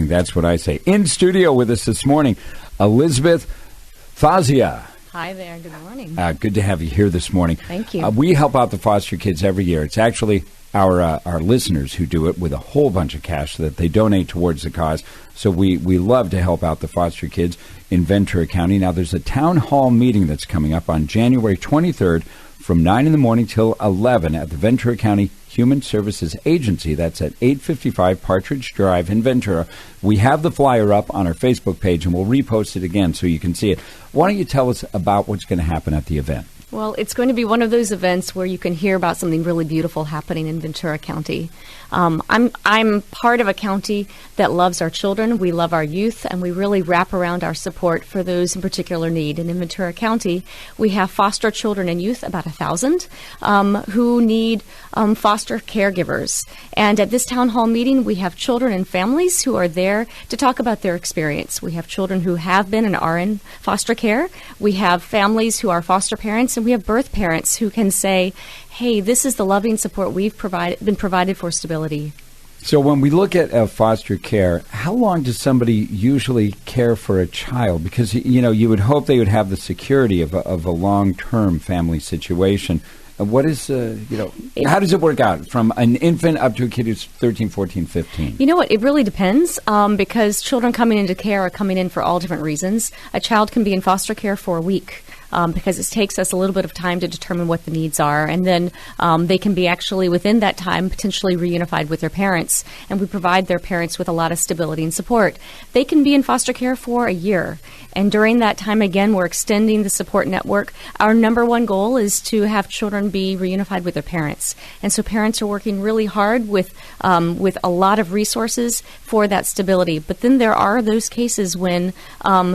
That's what I say. In studio with us this morning, Elizabeth Fazia. Hi there. Good morning. Good to have you here this morning. Thank you. We help out the foster kids every year. It's actually our listeners who do it with a whole bunch of cash that they donate towards the cause. So we love to help out the foster kids in Ventura County. Now, there's a town hall meeting that's coming up on January 23rd from 9 in the morning till 11 at the Ventura County Human Services Agency. That's at 855 Partridge Drive in Ventura. We have the flyer up on our Facebook page, and we'll repost it again so you can see it. Why don't you tell us about what's going to happen at the event? Well, it's going to be one of those events where you can hear about something really beautiful happening in Ventura County. I'm part of a county that loves our children, we love our youth, and we really wrap around our support for those in particular need. And in Ventura County, we have foster children and youth, about 1,000, who need foster caregivers. And at this town hall meeting, we have children and families who are there to talk about their experience. We have children who have been and are in foster care. We have families who are foster parents, and we have birth parents who can say, hey, this is the loving support we've been provided for stability. So when we look at foster care, how long does somebody usually care for a child? Because, you would hope they would have the security of a long-term family situation. What is, how does it work out from an infant up to a kid who's 13, 14, 15? You know what? It really depends because children coming into care are coming in for all different reasons. A child can be in foster care for a week. Because it takes us a little bit of time to determine what the needs are. And then they can be actually within that time potentially reunified with their parents. And we provide their parents with a lot of stability and support. They can be in foster care for a year. And during that time, again, we're extending the support network. Our number one goal is to have children be reunified with their parents. And so parents are working really hard with a lot of resources for that stability. But then there are those cases when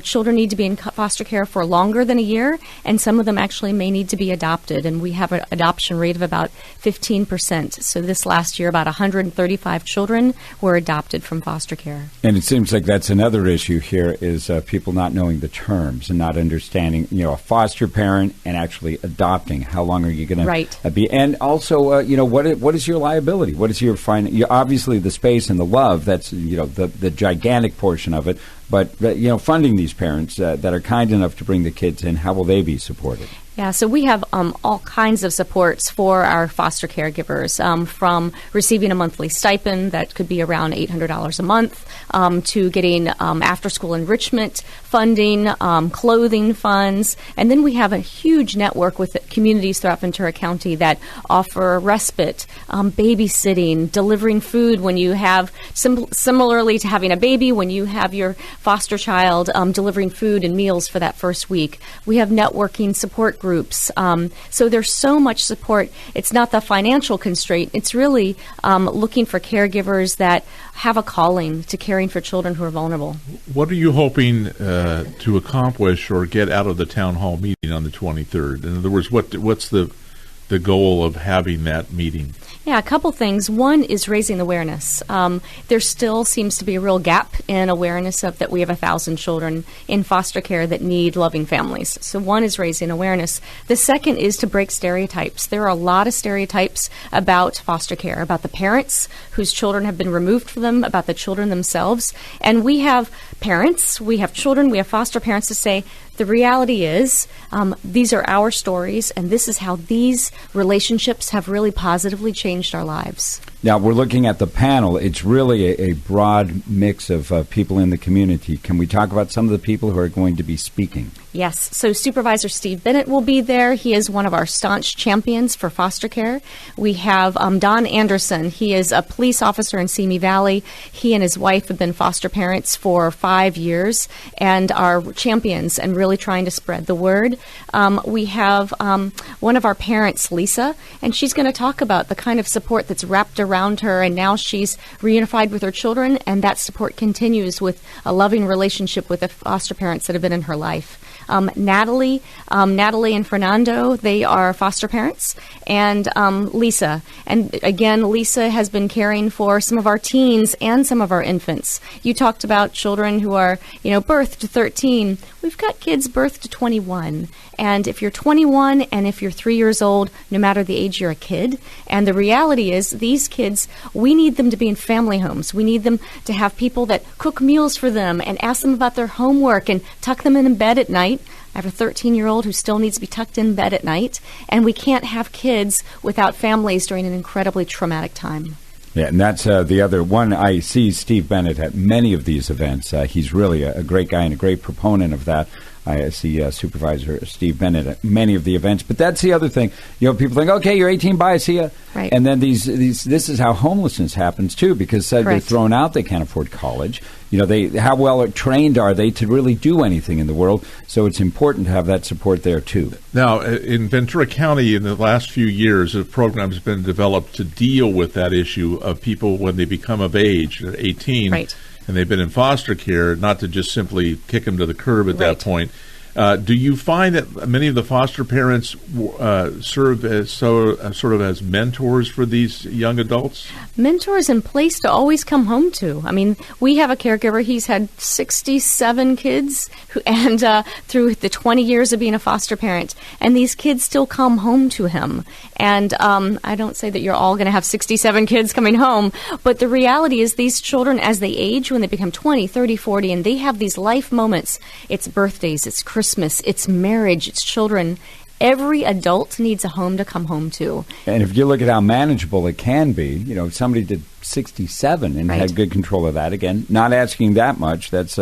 children need to be in foster care for longer than a year, and some of them actually may need to be adopted. And we have an adoption rate of about 15%. So this last year, about 135 children were adopted from foster care. And it seems like that's another issue here is people not knowing the terms and not understanding, a foster parent and actually adopting. How long are you going to be? And also, what is your liability? What is your fine? Obviously, the space and the love, that's, the gigantic portion of it. But, funding these parents that are kind enough to bring the kids in, how will they be supported? Yeah, so we have all kinds of supports for our foster caregivers, from receiving a monthly stipend that could be around $800 a month, to getting after-school enrichment funding, clothing funds, and then we have a huge network with communities throughout Ventura County that offer respite, babysitting, delivering food when you have, similarly to having a baby, when you have your foster child, delivering food and meals for that first week. We have networking support groups. So there's so much support. It's not the financial constraint. It's really looking for caregivers that have a calling to caring for children who are vulnerable. What are you hoping to accomplish or get out of the town hall meeting on the 23rd? In other words, what's the goal of having that meeting? Yeah, a couple things. One is raising awareness. There still seems to be a real gap in awareness of that we have 1,000 children in foster care that need loving families. So one is raising awareness. The second is to break stereotypes. There are a lot of stereotypes about foster care, about the parents whose children have been removed from them, about the children themselves. And we have parents, we have children, we have foster parents to say, the reality is, these are our stories, and this is how these relationships have really positively changed our lives. Now, we're looking at the panel. It's really a broad mix of people in the community. Can we talk about some of the people who are going to be speaking? Yes. So Supervisor Steve Bennett will be there. He is one of our staunch champions for foster care. We have Don Anderson. He is a police officer in Simi Valley. He and his wife have been foster parents for 5 years and are champions and really trying to spread the word. We have one of our parents, Lisa, and she's going to talk about the kind of support that's wrapped around her, and now she's reunified with her children, and that support continues with a loving relationship with the foster parents that have been in her life. Natalie and Fernando, they are foster parents, and Lisa. And again, Lisa has been caring for some of our teens and some of our infants. You talked about children who are, birth to 13. We've got kids birth to 21. And if you're 21 and if you're 3 years old, no matter the age, you're a kid. And the reality is these kids, we need them to be in family homes. We need them to have people that cook meals for them and ask them about their homework and tuck them in bed at night. I have a 13-year-old who still needs to be tucked in bed at night. And we can't have kids without families during an incredibly traumatic time. Yeah, and that's the other one. I see Steve Bennett at many of these events. He's really a great guy and a great proponent of that. I see Supervisor Steve Bennett at many of the events. But that's the other thing. People think, okay, you're 18, bye, see ya. Right. And then this is how homelessness happens, too, because they're thrown out, they can't afford college. How well trained are they to really do anything in the world? So it's important to have that support there, too. Now, in Ventura County, in the last few years, a program has been developed to deal with that issue of people when they become of age, at 18, right, and they've been in foster care, not to just simply kick them to the curb at that point. Do you find that many of the foster parents serve as sort of as mentors for these young adults? Mentors in place to always come home to. I mean, we have a caregiver. He's had 67 kids, and through the 20 years of being a foster parent, and these kids still come home to him. And I don't say that you're all going to have 67 kids coming home, but the reality is these children, as they age, when they become 20, 30, 40, and they have these life moments, it's birthdays, it's Christmas, it's marriage, it's children. Every adult needs a home to come home to. And if you look at how manageable it can be, if somebody did 67 and had good control of that, again, not asking that much, that's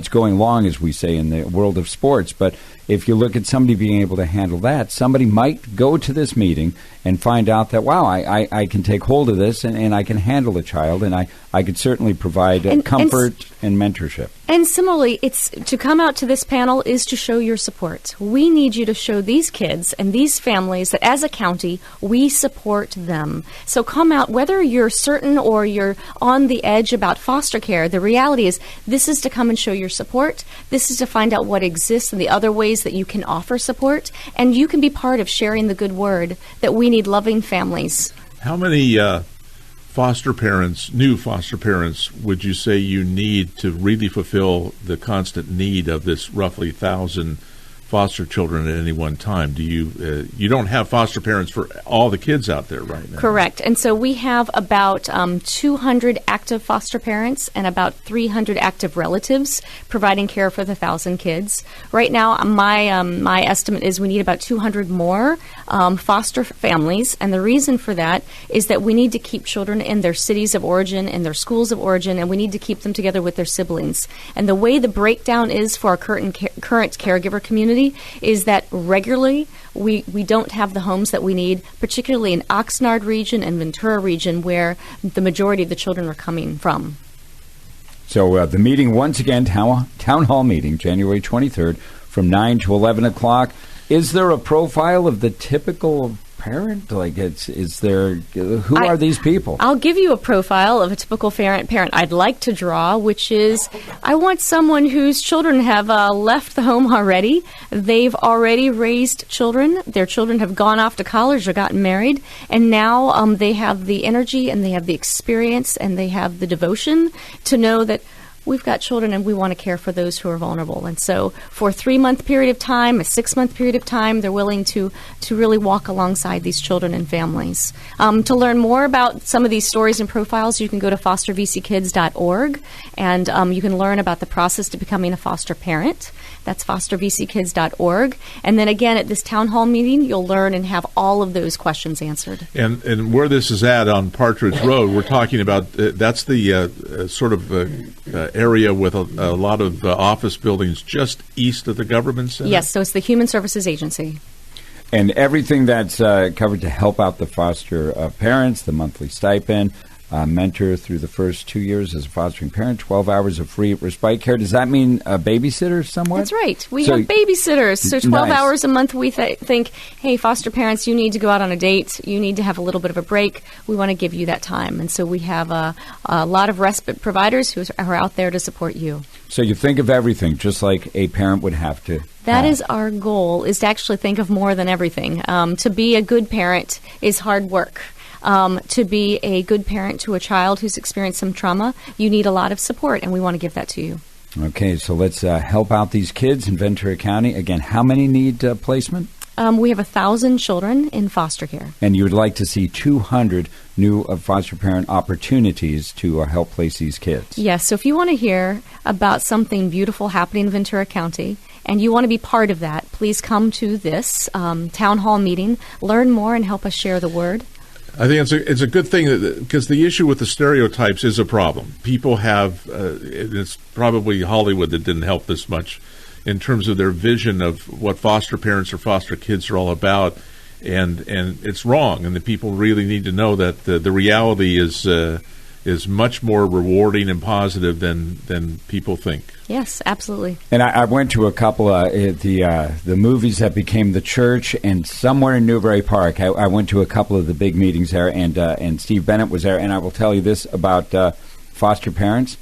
going long, as we say in the world of sports. But if you look at somebody being able to handle that, somebody might go to this meeting and find out that, wow, I can take hold of this and I can handle a child, and I could certainly provide comfort and mentorship. And similarly, it's to come out to this panel is to show your support. We need you to show these kids and these families that as a county, we support them. So come out, whether you're certain or you're on the edge about foster care, the reality is this is to come and show your support. This is to find out what exists and the other ways that you can offer support. And you can be part of sharing the good word that we need loving families. How many new foster parents, would you say you need to really fulfill the constant need of this roughly 1,000 foster children at any one time? Do you don't have foster parents for all the kids out there right now? Correct. And so we have about 200 active foster parents and about 300 active relatives providing care for the 1,000 kids. Right now, my estimate is we need about 200 more foster families, and the reason for that is that we need to keep children in their cities of origin and their schools of origin, and we need to keep them together with their siblings. And the way the breakdown is for our current caregiver community is that regularly we don't have the homes that we need, particularly in Oxnard region and Ventura region, where the majority of the children are coming from. So the meeting, once again, town hall meeting, January 23rd, from 9 to 11 o'clock. Is there a profile of the typical parent? Like, who are these people? I'll give you a profile of a typical parent I'd like to draw, which is I want someone whose children have left the home already. They've already raised children. Their children have gone off to college or gotten married, and now they have the energy and they have the experience and they have the devotion to know that we've got children and we want to care for those who are vulnerable. And so for a 3-month period of time, a 6-month period of time, they're willing to really walk alongside these children and families. To learn more about some of these stories and profiles, you can go to fostervckids.org, and you can learn about the process to becoming a foster parent. That's fostervckids.org. And then again, at this town hall meeting, you'll learn and have all of those questions answered. And where this is at on Partridge Road, we're talking about, that's the sort of area with a lot of office buildings just east of the government center? Yes, so it's the Human Services Agency. And everything that's covered to help out the foster parents, the monthly stipend, mentor through the first 2 years as a fostering parent, 12 hours of free respite care. Does that mean a babysitter somewhat? That's right. We have babysitters. So 12 hours a month, we think, hey, foster parents, you need to go out on a date. You need to have a little bit of a break. We want to give you that time. And so we have a lot of respite providers who are out there to support you. So you think of everything just like a parent would have to That is our goal, is to actually think of more than everything. To be a good parent is hard work. To be a good parent to a child who's experienced some trauma, you need a lot of support, and we want to give that to you. Okay, so let's help out these kids in Ventura County. Again, how many need placement? We have 1,000 children in foster care. And you would like to see 200 new foster parent opportunities to help place these kids. Yes, so if you want to hear about something beautiful happening in Ventura County and you want to be part of that, please come to this town hall meeting, learn more, and help us share the word. I think it's a good thing because the issue with the stereotypes is a problem. People have, it's probably Hollywood that didn't help this much in terms of their vision of what foster parents or foster kids are all about, and it's wrong. And the people really need to know that the reality is much more rewarding and positive than people think. Yes, absolutely. And I went to a couple of the movies that became the church, and somewhere in Newbury Park, I went to a couple of the big meetings there, and Steve Bennett was there. And I will tell you this about foster parents.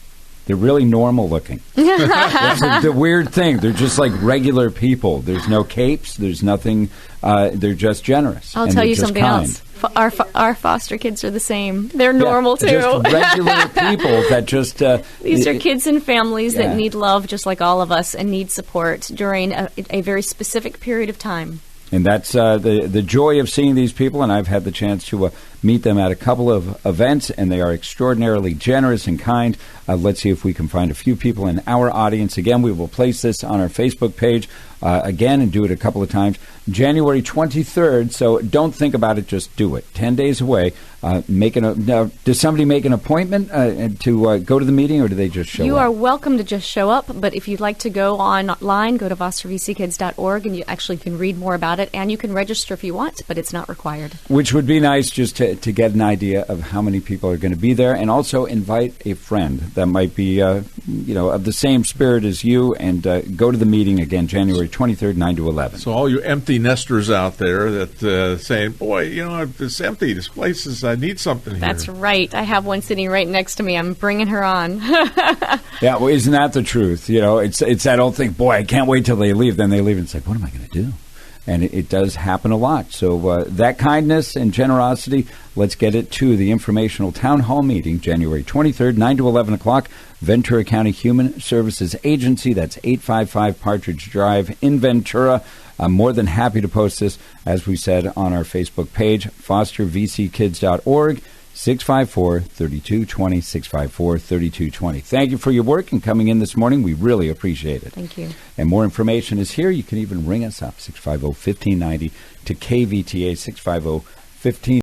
They're really normal looking. That's the weird thing. They're just like regular people. There's no capes. There's nothing. They're just generous. I'll tell you something else. Our foster kids are the same. They're normal, too. Just regular people that just... These are kids and families that need love just like all of us and need support during a very specific period of time. And that's the joy of seeing these people, and I've had the chance to meet them at a couple of events, and they are extraordinarily generous and kind. Let's see if we can find a few people in our audience. Again, we will place this on our Facebook page again and do it a couple of times. January 23rd, so don't think about it, just do it. 10 days away. Now, does somebody make an appointment to go to the meeting, or do they just show up? You are welcome to just show up, but if you'd like to go online, go to fostervckids.org, and you actually can read more about it, and you can register if you want, but it's not required. Which would be nice just to get an idea of how many people are going to be there, and also invite a friend that might be of the same spirit as you, and go to the meeting again, January 23rd, 9 to 11. So all you empty nesters out there that saying, boy, it's empty, this place is, I need something here. That's right. I have one sitting right next to me. I'm bringing her on. Yeah, well, isn't that the truth? It's that old thing, boy, I can't wait till they leave. Then they leave, and it's like, what am I going to do? And it does happen a lot. So that kindness and generosity, let's get it to the Informational Town Hall meeting, January 23rd, 9 to 11 o'clock, Ventura County Human Services Agency. That's 855 Partridge Drive in Ventura. I'm more than happy to post this, as we said, on our Facebook page, fostervckids.org, 654-3220, 654-3220. Thank you for your work and coming in this morning. We really appreciate it. Thank you. And more information is here. You can even ring us up, 650-1590, to KVTA, 650-1590.